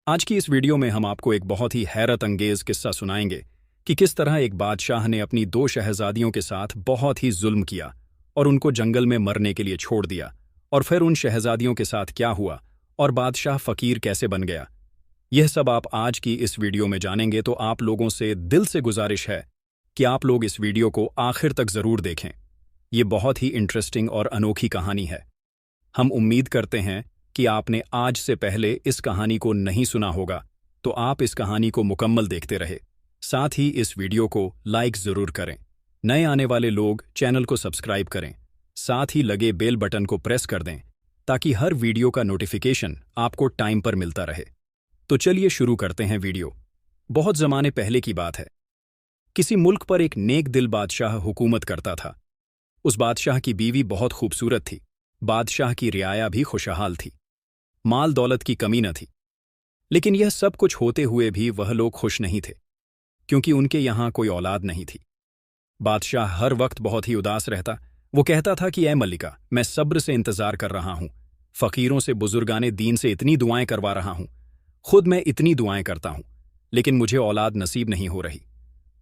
आज की इस वीडियो में हम आपको एक बहुत ही हैरत अंगेज किस्सा सुनाएंगे कि किस तरह एक बादशाह ने अपनी दो शहजादियों के साथ बहुत ही जुल्म किया और उनको जंगल में मरने के लिए छोड़ दिया। और फिर उन शहजादियों के साथ क्या हुआ और बादशाह फकीर कैसे बन गया, यह सब आप आज की इस वीडियो में जानेंगे। तो आप लोगों से दिल से गुजारिश है कि आप लोग इस वीडियो को आखिर तक जरूर देखें। ये बहुत ही इंटरेस्टिंग और अनोखी कहानी है। हम उम्मीद करते हैं कि आपने आज से पहले इस कहानी को नहीं सुना होगा, तो आप इस कहानी को मुकम्मल देखते रहे। साथ ही इस वीडियो को लाइक जरूर करें। नए आने वाले लोग चैनल को सब्सक्राइब करें, साथ ही लगे बेल बटन को प्रेस कर दें ताकि हर वीडियो का नोटिफिकेशन आपको टाइम पर मिलता रहे। तो चलिए शुरू करते हैं वीडियो। बहुत जमाने पहले की बात है। किसी मुल्क पर एक नेक दिल बादशाह हुकूमत करता था। उस बादशाह की बीवी बहुत खूबसूरत थी। बादशाह की रियाया भी खुशहाल थी। माल दौलत की कमी न थी। लेकिन यह सब कुछ होते हुए भी वह लोग खुश नहीं थे, क्योंकि उनके यहां कोई औलाद नहीं थी। बादशाह हर वक्त बहुत ही उदास रहता। वो कहता था कि ऐ मल्लिका, मैं सब्र से इंतजार कर रहा हूं, फकीरों से बुजुर्गाने दीन से इतनी दुआएं करवा रहा हूं, खुद मैं इतनी दुआएं करता हूं, लेकिन मुझे औलाद नसीब नहीं हो रही।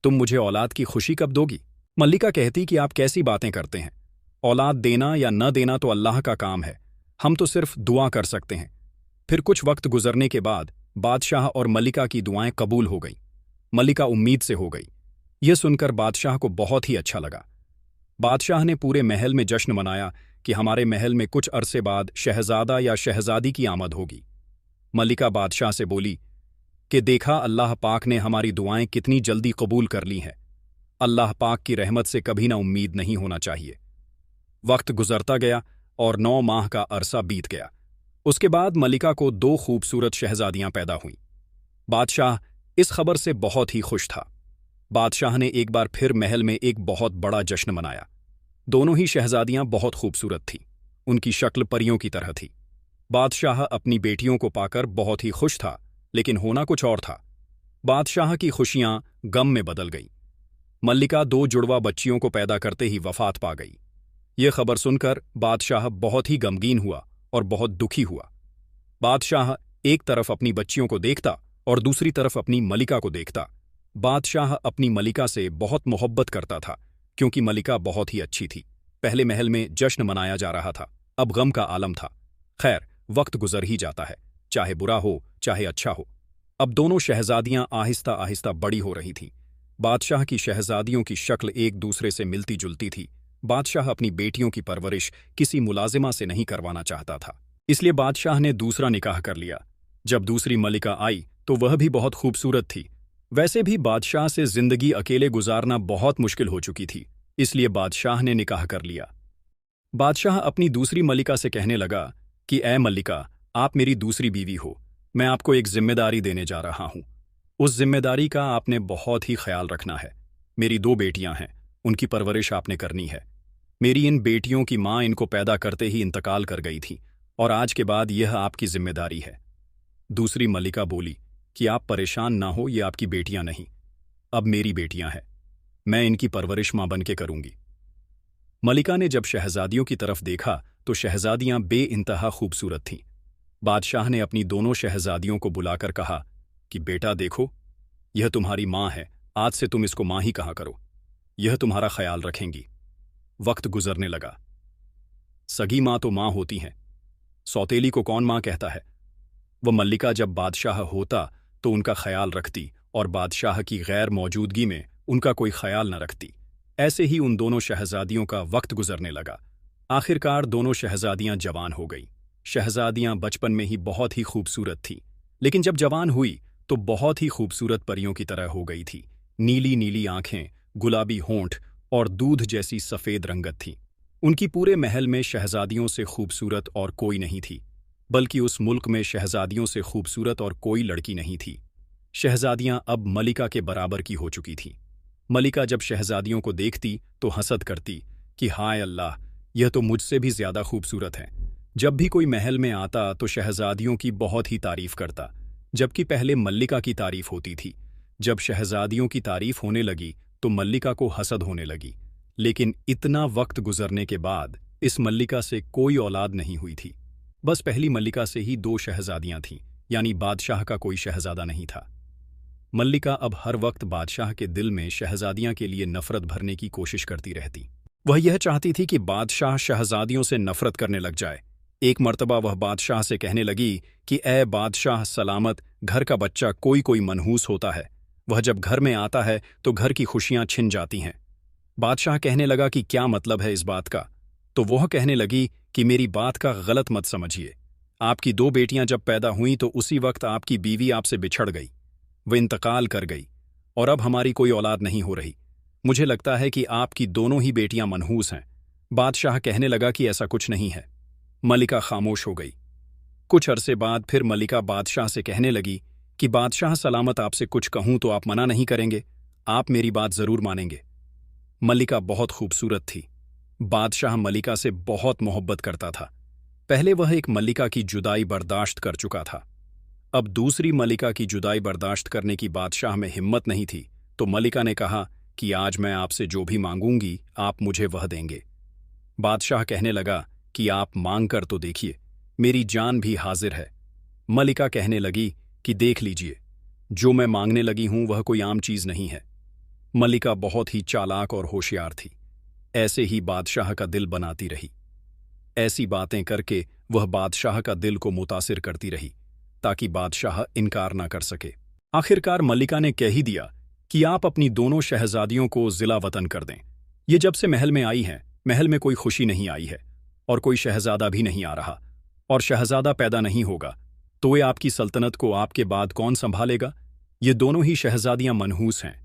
तुम मुझे औलाद की खुशी कब दोगी? मल्लिका कहती कि आप कैसी बातें करते हैं, औलाद देना या न देना तो अल्लाह का काम है, हम तो सिर्फ दुआ कर सकते हैं। फिर कुछ वक्त गुजरने के बाद बादशाह और मल्लिका की दुआएं कबूल हो गई। मल्लिका उम्मीद से हो गई। यह सुनकर बादशाह को बहुत ही अच्छा लगा। बादशाह ने पूरे महल में जश्न मनाया कि हमारे महल में कुछ अरसे बाद शहजादा या शहजादी की आमद होगी। मल्लिका बादशाह से बोली कि देखा, अल्लाह पाक ने हमारी दुआएं कितनी जल्दी कबूल कर ली हैं। अल्लाह पाक की रहमत से कभी ना उम्मीद नहीं होना चाहिए। वक्त गुजरता गया और 9 माह का अरसा बीत गया। उसके बाद मल्लिका को 2 खूबसूरत शहजादियां पैदा हुईं। बादशाह इस खबर से बहुत ही खुश था। बादशाह ने एक बार फिर महल में एक बहुत बड़ा जश्न मनाया। दोनों ही शहजादियां बहुत खूबसूरत थीं। उनकी शक्ल परियों की तरह थी। बादशाह अपनी बेटियों को पाकर बहुत ही खुश था, लेकिन होना कुछ और था। बादशाह की खुशियां गम में बदल गईं। मल्लिका 2 जुड़वा बच्चियों को पैदा करते ही वफात पा गई। यह खबर सुनकर बादशाह बहुत ही गमगीन हुआ और बहुत दुखी हुआ। बादशाह एक तरफ अपनी बच्चियों को देखता और दूसरी तरफ अपनी मल्लिका को देखता। बादशाह अपनी मल्लिका से बहुत मोहब्बत करता था, क्योंकि मल्लिका बहुत ही अच्छी थी। पहले महल में जश्न मनाया जा रहा था, अब गम का आलम था। खैर, वक्त गुजर ही जाता है, चाहे बुरा हो चाहे अच्छा हो। अब दोनों शहजादियां आहिस्ता आहिस्ता बड़ी हो रही थीं। बादशाह की शहजादियों की शक्ल एक दूसरे से मिलती जुलती थी। बादशाह अपनी बेटियों की परवरिश किसी मुलाजिमा से नहीं करवाना चाहता था, इसलिए बादशाह ने दूसरा निकाह कर लिया। जब दूसरी मल्लिका आई तो वह भी बहुत खूबसूरत थी। वैसे भी बादशाह से जिंदगी अकेले गुजारना बहुत मुश्किल हो चुकी थी, इसलिए बादशाह ने निकाह कर लिया। बादशाह अपनी दूसरी मल्लिका से कहने लगा कि ऐ मल्लिका, आप मेरी दूसरी बीवी हो। मैं आपको एक जिम्मेदारी देने जा रहा हूं। उस जिम्मेदारी का आपने बहुत ही ख्याल रखना है। मेरी 2 बेटियां हैं, उनकी परवरिश आपने करनी है। मेरी इन बेटियों की मां इनको पैदा करते ही इंतकाल कर गई थी, और आज के बाद यह आपकी जिम्मेदारी है। दूसरी मल्लिका बोली कि आप परेशान ना हो, ये आपकी बेटियां नहीं, अब मेरी बेटियां हैं। मैं इनकी परवरिश मां बन के करूंगी। मल्लिका ने जब शहजादियों की तरफ देखा तो शहजादियां बेइंतहा खूबसूरत थीं। बादशाह ने अपनी दोनों शहजादियों को बुलाकर कहा कि बेटा देखो, यह तुम्हारी मां है, आज से तुम इसको मां ही कहा करो, यह तुम्हारा ख्याल रखेंगी। वक्त गुजरने लगा। सगी मां तो मां होती हैं, सौतेली को कौन मां कहता है। वह मल्लिका जब बादशाह होता तो उनका ख्याल रखती और बादशाह की गैर मौजूदगी में उनका कोई ख्याल न रखती। ऐसे ही उन दोनों शहजादियों का वक्त गुजरने लगा। आखिरकार दोनों शहजादियां जवान हो गईं। शहजादियां बचपन में ही बहुत ही खूबसूरत थीं, लेकिन जब जवान हुई तो बहुत ही खूबसूरत परियों की तरह हो गई थी। नीली नीली आंखें, गुलाबी होंठ और दूध जैसी सफेद रंगत थी। उनकी पूरे महल में शहजादियों से खूबसूरत और कोई नहीं थी, बल्कि उस मुल्क में शहजादियों से खूबसूरत और कोई लड़की नहीं थी। शहजादियां अब मल्लिका के बराबर की हो चुकी थीं। मल्लिका जब शहजादियों को देखती तो हसद करती कि हाय अल्लाह, यह तो मुझसे भी ज्यादा खूबसूरत है। जब भी कोई महल में आता तो शहजादियों की बहुत ही तारीफ करता, जबकि पहले मल्लिका की तारीफ होती थी। जब शहजादियों की तारीफ होने लगी तो मल्लिका को हसद होने लगी। लेकिन इतना वक्त गुजरने के बाद इस मल्लिका से कोई औलाद नहीं हुई थी। बस पहली मल्लिका से ही 2 शहजादियां थीं, यानी बादशाह का कोई शहजादा नहीं था। मल्लिका अब हर वक्त बादशाह के दिल में शहजादियां के लिए नफरत भरने की कोशिश करती रहती। वह यह चाहती थी कि बादशाह शहजादियों से नफरत करने लग जाए। एक मर्तबा वह बादशाह से कहने लगी कि ए बादशाह सलामत, घर का बच्चा कोई कोई मनहूस होता है, वह जब घर में आता है तो घर की खुशियां छिन जाती हैं। बादशाह कहने लगा कि क्या मतलब है इस बात का? तो वह कहने लगी कि मेरी बात का गलत मत समझिए। आपकी 2 बेटियां जब पैदा हुईं तो उसी वक्त आपकी बीवी आपसे बिछड़ गई, वह इंतकाल कर गई और अब हमारी कोई औलाद नहीं हो रही। मुझे लगता है कि आपकी दोनों ही बेटियां मनहूस हैं। बादशाह कहने लगा कि ऐसा कुछ नहीं है। मलिका खामोश हो गई। कुछ अरसे बाद फिर मलिका बादशाह से कहने लगी कि बादशाह सलामत, आपसे कुछ कहूं तो आप मना नहीं करेंगे, आप मेरी बात जरूर मानेंगे। मलिका बहुत खूबसूरत थी। बादशाह मलिका से बहुत मोहब्बत करता था। पहले वह एक मल्लिका की जुदाई बर्दाश्त कर चुका था, अब दूसरी मल्लिका की जुदाई बर्दाश्त करने की बादशाह में हिम्मत नहीं थी। तो मल्लिका ने कहा कि आज मैं आपसे जो भी मांगूंगी आप मुझे वह देंगे। बादशाह कहने लगा कि आप मांग कर तो देखिए, मेरी जान भी हाजिर है। मल्लिका कहने लगी कि देख लीजिए, जो मैं मांगने लगी हूं वह कोई आम चीज नहीं है। मल्लिका बहुत ही चालाक और होशियार थी। ऐसे ही बादशाह का दिल बनाती रही। ऐसी बातें करके वह बादशाह का दिल को मुतासिर करती रही ताकि बादशाह इनकार ना कर सके। आखिरकार मल्लिका ने कह ही दिया कि आप अपनी दोनों शहजादियों को जिला वतन कर दें। ये जब से महल में आई हैं, महल में कोई खुशी नहीं आई है और कोई शहजादा भी नहीं आ रहा, और शहजादा पैदा नहीं होगा तो वे आपकी सल्तनत को आपके बाद कौन संभालेगा? ये दोनों ही शहजादियां मनहूस हैं।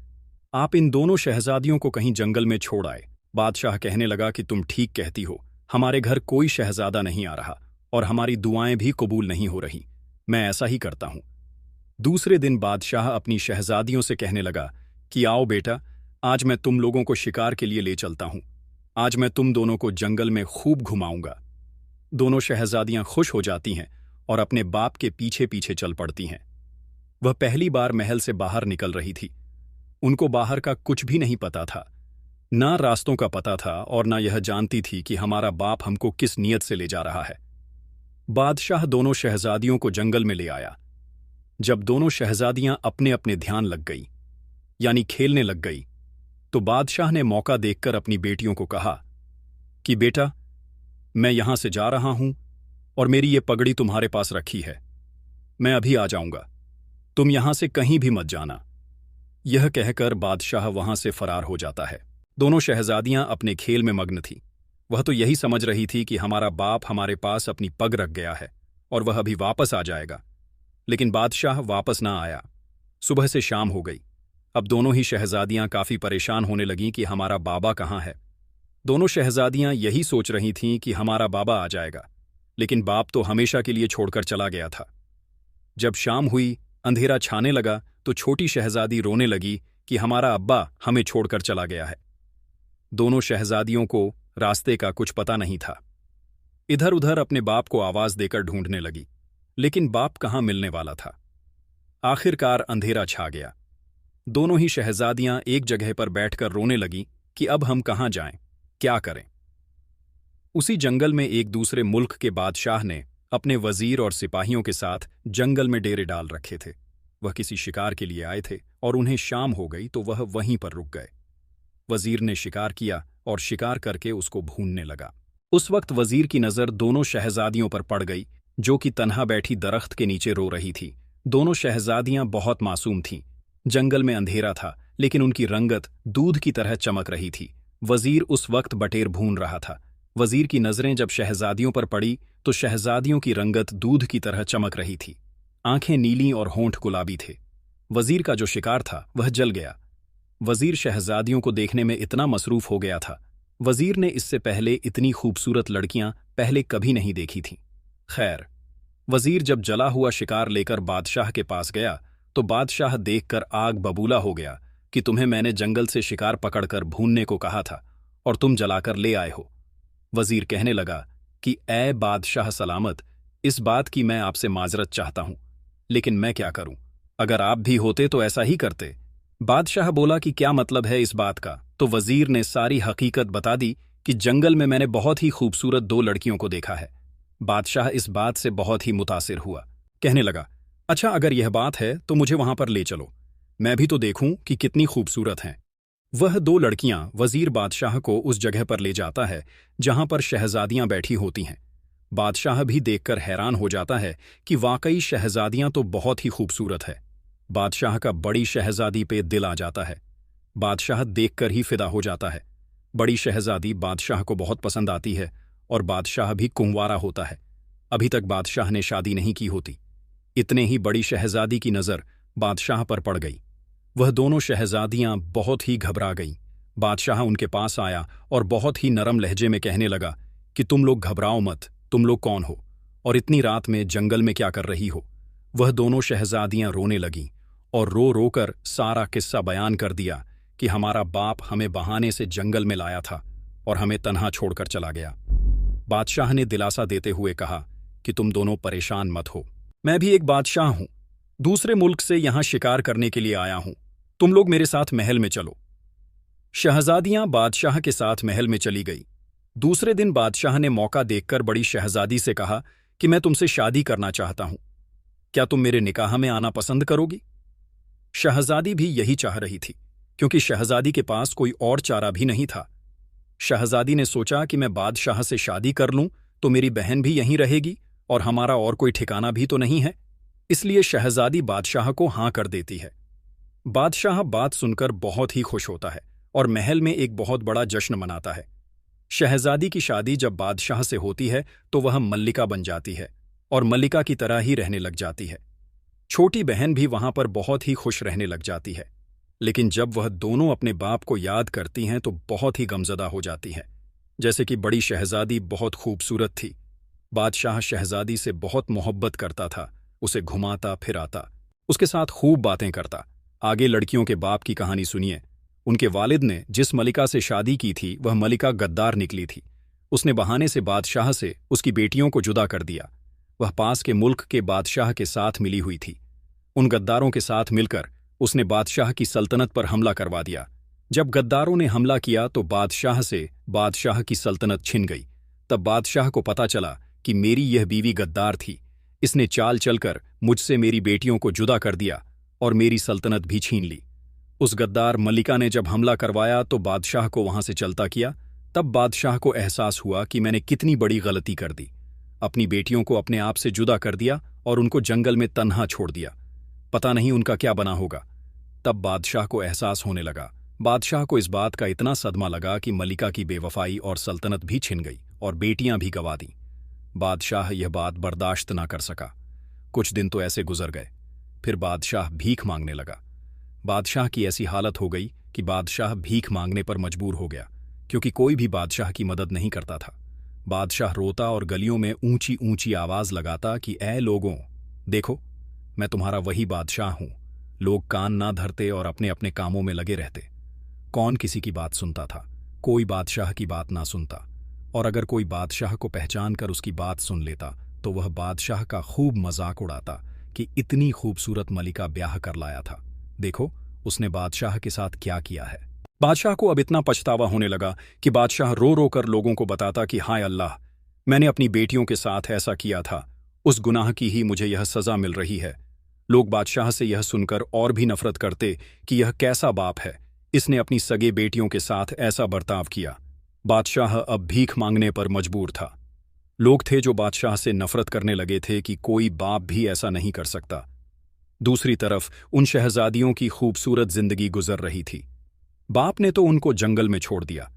आप इन दोनों शहजादियों को कहीं जंगल में छोड़ आए। बादशाह कहने लगा कि तुम ठीक कहती हो, हमारे घर कोई शहजादा नहीं आ रहा और हमारी दुआएं भी कबूल नहीं हो रही। मैं ऐसा ही करता हूं। दूसरे दिन बादशाह अपनी शहजादियों से कहने लगा कि आओ बेटा, आज मैं तुम लोगों को शिकार के लिए ले चलता हूं। आज मैं तुम दोनों को जंगल में खूब घुमाऊंगा। दोनों शहजादियां खुश हो जाती हैं और अपने बाप के पीछे पीछे चल पड़ती हैं। वह पहली बार महल से बाहर निकल रही थी। उनको बाहर का कुछ भी नहीं पता था, ना रास्तों का पता था और ना यह जानती थी कि हमारा बाप हमको किस नीयत से ले जा रहा है। बादशाह दोनों शहजादियों को जंगल में ले आया। जब दोनों शहजादियां अपने अपने ध्यान लग गई, यानी खेलने लग गई, तो बादशाह ने मौका देखकर अपनी बेटियों को कहा कि बेटा, मैं यहां से जा रहा हूं और मेरी ये पगड़ी तुम्हारे पास रखी है। मैं अभी आ जाऊंगा, तुम यहां से कहीं भी मत जाना। यह कहकर बादशाह वहां से फरार हो जाता है। दोनों शहजादियां अपने खेल में मग्न थीं। वह तो यही समझ रही थी कि हमारा बाप हमारे पास अपनी पग रख गया है और वह अभी वापस आ जाएगा, लेकिन बादशाह वापस ना आया। सुबह से शाम हो गई। अब दोनों ही शहजादियां काफी परेशान होने लगीं कि हमारा बाबा कहाँ है। दोनों शहजादियां यही सोच रही थीं कि हमारा बाबा आ जाएगा, लेकिन बाप तो हमेशा के लिए छोड़कर चला गया था। जब शाम हुई, अंधेरा छाने लगा, तो छोटी शहजादी रोने लगी कि हमारा अब्बा हमें छोड़कर चला गया है। दोनों शहजादियों को रास्ते का कुछ पता नहीं था। इधर उधर अपने बाप को आवाज देकर ढूंढने लगी, लेकिन बाप कहाँ मिलने वाला था। आखिरकार अंधेरा छा गया। दोनों ही शहजादियां एक जगह पर बैठकर रोने लगी कि अब हम कहाँ जाएं, क्या करें। उसी जंगल में एक दूसरे मुल्क के बादशाह ने अपने वजीर और सिपाहियों के साथ जंगल में डेरे डाल रखे थे। वह किसी शिकार के लिए आए थे और उन्हें शाम हो गई तो वह वहीं पर रुक गए। वजीर ने शिकार किया और शिकार करके उसको भूनने लगा। उस वक्त वजीर की नजर दोनों शहजादियों पर पड़ गई, जो कि तन्हा बैठी दरख्त के नीचे रो रही थी। दोनों शहजादियां बहुत मासूम थीं। जंगल में अंधेरा था, लेकिन उनकी रंगत दूध की तरह चमक रही थी। वजीर उस वक्त बटेर भून रहा था। वजीर की नजरें जब शहजादियों पर पड़ी तो शहजादियों की रंगत दूध की तरह चमक रही थी। आंखें नीली और होंठ गुलाबी थे। वजीर का जो शिकार था वह जल गया। वजीर शहजादियों को देखने में इतना मसरूफ हो गया था। वजीर ने इससे पहले इतनी खूबसूरत लड़कियां पहले कभी नहीं देखी थीं। खैर, वजीर जब जला हुआ शिकार लेकर बादशाह के पास गया तो बादशाह देखकर आग बबूला हो गया कि तुम्हें मैंने जंगल से शिकार पकड़कर भूनने को कहा था और तुम जलाकर ले आए हो। वजीर कहने लगा कि ऐ बादशाह सलामत, इस बात की मैं आपसे माजरत चाहता हूं, लेकिन मैं क्या करूं, अगर आप भी होते तो ऐसा ही करते। बादशाह बोला कि क्या मतलब है इस बात का? तो वजीर ने सारी हकीकत बता दी कि जंगल में मैंने बहुत ही खूबसूरत 2 लड़कियों को देखा है। बादशाह इस बात से बहुत ही मुतासिर हुआ। कहने लगा, अच्छा, अगर यह बात है तो मुझे वहां पर ले चलो, मैं भी तो देखूं कि कितनी खूबसूरत हैं। वह दो लड़कियां वजीर बादशाह को उस जगह पर ले जाता है जहां पर शहजादियां बैठी होती हैं। बादशाह भी देखकर हैरान हो जाता है कि वाकई शहजादियां तो बहुत ही खूबसूरत है। बादशाह का बड़ी शहजादी पे दिल आ जाता है। बादशाह देखकर ही फिदा हो जाता है। बड़ी शहजादी बादशाह को बहुत पसंद आती है और बादशाह भी कुंवारा होता है। अभी तक बादशाह ने शादी नहीं की होती। इतने ही बड़ी शहजादी की नज़र बादशाह पर पड़ गई। वह दोनों शहजादियां बहुत ही घबरा गईं। बादशाह उनके पास आया और बहुत ही नरम लहजे में कहने लगा कि तुम लोग घबराओ मत, तुम लोग कौन हो और इतनी रात में जंगल में क्या कर रही हो। वह दोनों शहजादियां रोने लगीं और रो रो कर सारा किस्सा बयान कर दिया कि हमारा बाप हमें बहाने से जंगल में लाया था और हमें तन्हा छोड़कर चला गया। बादशाह ने दिलासा देते हुए कहा कि तुम दोनों परेशान मत हो, मैं भी एक बादशाह हूं, दूसरे मुल्क से यहां शिकार करने के लिए आया हूं, तुम लोग मेरे साथ महल में चलो। शहजादियां बादशाह के साथ महल में चली गई। दूसरे दिन बादशाह ने मौका देखकर बड़ी शहजादी से कहा कि मैं तुमसे शादी करना चाहता हूं, क्या तुम मेरे निकाह में आना पसंद करोगी। शहजादी भी यही चाह रही थी, क्योंकि शहजादी के पास कोई और चारा भी नहीं था। शहजादी ने सोचा कि मैं बादशाह से शादी कर लूं तो मेरी बहन भी यहीं रहेगी और हमारा और कोई ठिकाना भी तो नहीं है, इसलिए शहजादी बादशाह को हां कर देती है। बादशाह बात सुनकर बहुत ही खुश होता है और महल में एक बहुत बड़ा जश्न मनाता है। शहजादी की शादी जब बादशाह से होती है तो वह मल्लिका बन जाती है और मल्लिका की तरह ही रहने लग जाती है। छोटी बहन भी वहां पर बहुत ही खुश रहने लग जाती है। लेकिन जब वह दोनों अपने बाप को याद करती हैं तो बहुत ही गमज़दा हो जाती हैं। जैसे कि बड़ी शहजादी बहुत खूबसूरत थी। बादशाह शहजादी से बहुत मोहब्बत करता था, उसे घुमाता फिराता, उसके साथ खूब बातें करता। आगे लड़कियों के बाप की कहानी सुनिए। उनके वालिद ने जिस मलिका से शादी की थी वह मलिका गद्दार निकली थी। उसने बहाने से बादशाह से उसकी बेटियों को जुदा कर दिया। वह पास के मुल्क के बादशाह के साथ मिली हुई थी। उन गद्दारों के साथ मिलकर उसने बादशाह की सल्तनत पर हमला करवा दिया। जब गद्दारों ने हमला किया तो बादशाह से बादशाह की सल्तनत छिन गई। तब बादशाह को पता चला कि मेरी यह बीवी गद्दार थी, इसने चाल चलकर मुझसे मेरी बेटियों को जुदा कर दिया और मेरी सल्तनत भी छीन ली। उस गद्दार मलिका ने जब हमला करवाया तो बादशाह को वहां से चलता किया। तब बादशाह को एहसास हुआ कि मैंने कितनी बड़ी गलती कर दी। अपनी बेटियों को अपने आप से जुदा कर दिया और उनको जंगल में तन्हा छोड़ दिया। पता नहीं उनका क्या बना होगा। तब बादशाह को एहसास होने लगा। बादशाह को इस बात का इतना सदमा लगा कि मलिका की बेवफाई और सल्तनत भी छिन गई और बेटियां भी गंवा दी। बादशाह यह बात बर्दाश्त ना कर सका। कुछ दिन तो ऐसे गुजर गए। फिर बादशाह भीख मांगने लगा। बादशाह की ऐसी हालत हो गई कि बादशाह भीख मांगने पर मजबूर हो गया, क्योंकि कोई भी बादशाह की मदद नहीं करता था। बादशाह रोता और गलियों में ऊंची ऊंची आवाज लगाता कि ऐ लोगों, देखो मैं तुम्हारा वही बादशाह हूं। लोग कान ना धरते और अपने अपने कामों में लगे रहते। कौन किसी की बात सुनता था? कोई बादशाह की बात ना सुनता, और अगर कोई बादशाह को पहचान कर उसकी बात सुन लेता तो वह बादशाह का खूब मजाक उड़ाता कि इतनी खूबसूरत मलिका ब्याह कर लाया था, देखो उसने बादशाह के साथ क्या किया है। बादशाह को अब इतना पछतावा होने लगा कि बादशाह रो रो कर लोगों को बताता कि हाय अल्लाह, मैंने अपनी बेटियों के साथ ऐसा किया था, उस गुनाह की ही मुझे यह सजा मिल रही है। लोग बादशाह से यह सुनकर और भी नफरत करते कि यह कैसा बाप है, इसने अपनी सगे बेटियों के साथ ऐसा बर्ताव किया। बादशाह अब भीख मांगने पर मजबूर था। लोग थे जो बादशाह से नफरत करने लगे थे कि कोई बाप भी ऐसा नहीं कर सकता। दूसरी तरफ उन शहजादियों की खूबसूरत जिंदगी गुजर रही थी। बाप ने तो उनको जंगल में छोड़ दिया,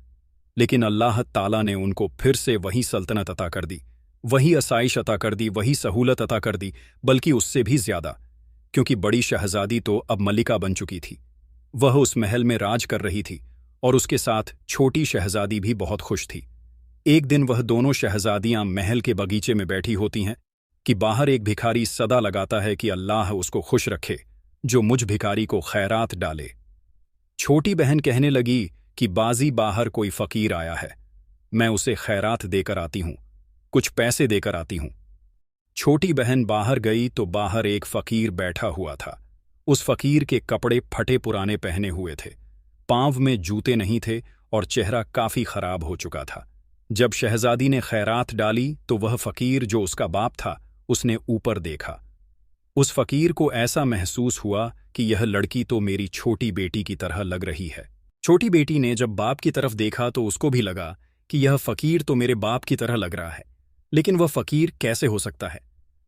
लेकिन अल्लाह ताला ने उनको फिर से वही सल्तनत अता कर दी, वही आसाइश अता कर दी, वही सहूलत अता कर दी, बल्कि उससे भी ज्यादा, क्योंकि बड़ी शहजादी तो अब मलिका बन चुकी थी। वह उस महल में राज कर रही थी और उसके साथ छोटी शहजादी भी बहुत खुश थी। एक दिन वह दोनों शहजादियां महल के बगीचे में बैठी होती हैं कि बाहर एक भिखारी सदा लगाता है कि अल्लाह उसको खुश रखे जो मुझ भिखारी को खैरात डाले। छोटी बहन कहने लगी कि बाजी बाहर कोई फकीर आया है, मैं उसे खैरात देकर आती हूं, कुछ पैसे देकर आती हूं। छोटी बहन बाहर गई तो बाहर एक फकीर बैठा हुआ था। उस फकीर के कपड़े फटे पुराने पहने हुए थे, पांव में जूते नहीं थे और चेहरा काफी खराब हो चुका था। जब शहजादी ने खैरात डाली तो वह फकीर जो उसका बाप था उसने ऊपर देखा। उस फकीर को ऐसा महसूस हुआ कि यह लड़की तो मेरी छोटी बेटी की तरह लग रही है। छोटी बेटी ने जब बाप की तरफ देखा तो उसको भी लगा कि यह फकीर तो मेरे बाप की तरह लग रहा है, लेकिन वह फकीर कैसे हो सकता है?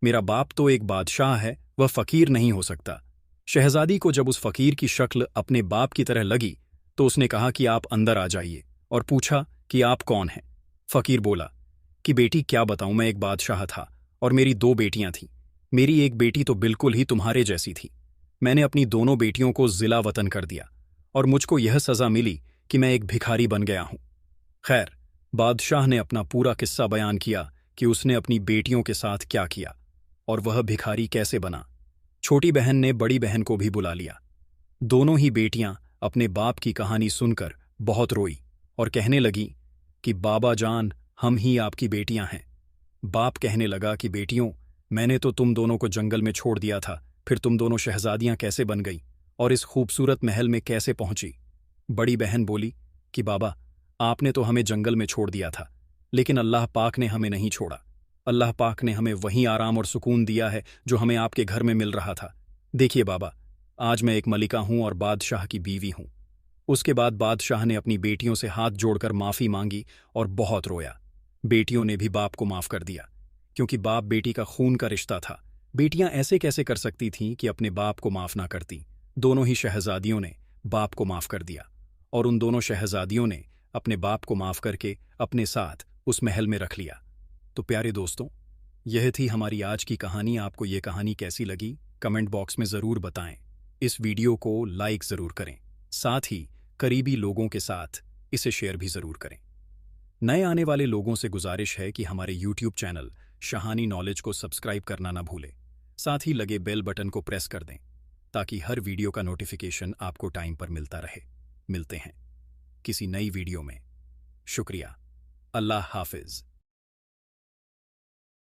मेरा बाप तो एक बादशाह है, वह फकीर नहीं हो सकता। शहजादी को जब उस फकीर की शक्ल अपने बाप की तरह लगी तो उसने कहा कि आप अंदर आ जाइए, और पूछा कि आप कौन हैं? फकीर बोला कि बेटी क्या बताऊं, मैं एक बादशाह था और मेरी 2 बेटियां थीं। मेरी एक बेटी तो बिल्कुल ही तुम्हारे जैसी थी। मैंने अपनी दोनों बेटियों को जिला वतन कर दिया और मुझको यह सजा मिली कि मैं एक भिखारी बन गया हूं। खैर, बादशाह ने अपना पूरा किस्सा बयान किया कि उसने अपनी बेटियों के साथ क्या किया और वह भिखारी कैसे बना। छोटी बहन ने बड़ी बहन को भी बुला लिया। दोनों ही बेटियां अपने बाप की कहानी सुनकर बहुत रोई और कहने लगी कि बाबा जान, हम ही आपकी बेटियां हैं। बाप कहने लगा कि बेटियों, मैंने तो तुम दोनों को जंगल में छोड़ दिया था, फिर तुम दोनों शहजादियां कैसे बन गई और इस खूबसूरत महल में कैसे पहुंची? बड़ी बहन बोली कि बाबा, आपने तो हमें जंगल में छोड़ दिया था, लेकिन अल्लाह पाक ने हमें नहीं छोड़ा। अल्लाह पाक ने हमें वही आराम और सुकून दिया है जो हमें आपके घर में मिल रहा था। देखिए बाबा, आज मैं एक मलिका हूं और बादशाह की बीवी हूं। उसके बाद बादशाह ने अपनी बेटियों से हाथ जोड़कर माफी मांगी और बहुत रोया। बेटियों ने भी बाप को माफ कर दिया, क्योंकि बाप बेटी का खून का रिश्ता था। बेटियां ऐसे कैसे कर सकती थीं कि अपने बाप को माफ ना करती? दोनों ही शहजादियों ने बाप को माफ कर दिया और उन दोनों शहजादियों ने अपने बाप को माफ करके अपने साथ उस महल में रख लिया। तो प्यारे दोस्तों, यह थी हमारी आज की कहानी। आपको ये कहानी कैसी लगी कमेंट बॉक्स में ज़रूर बताएं। इस वीडियो को लाइक ज़रूर करें, साथ ही करीबी लोगों के साथ इसे शेयर भी ज़रूर करें। नए आने वाले लोगों से गुजारिश है कि हमारे YouTube चैनल शहानी नॉलेज को सब्सक्राइब करना ना भूलें। साथ ही लगे बेल बटन को प्रेस कर दें ताकि हर वीडियो का नोटिफिकेशन आपको टाइम पर मिलता रहे। मिलते हैं किसी नई वीडियो में। शुक्रिया। अल्लाह हाफिज़।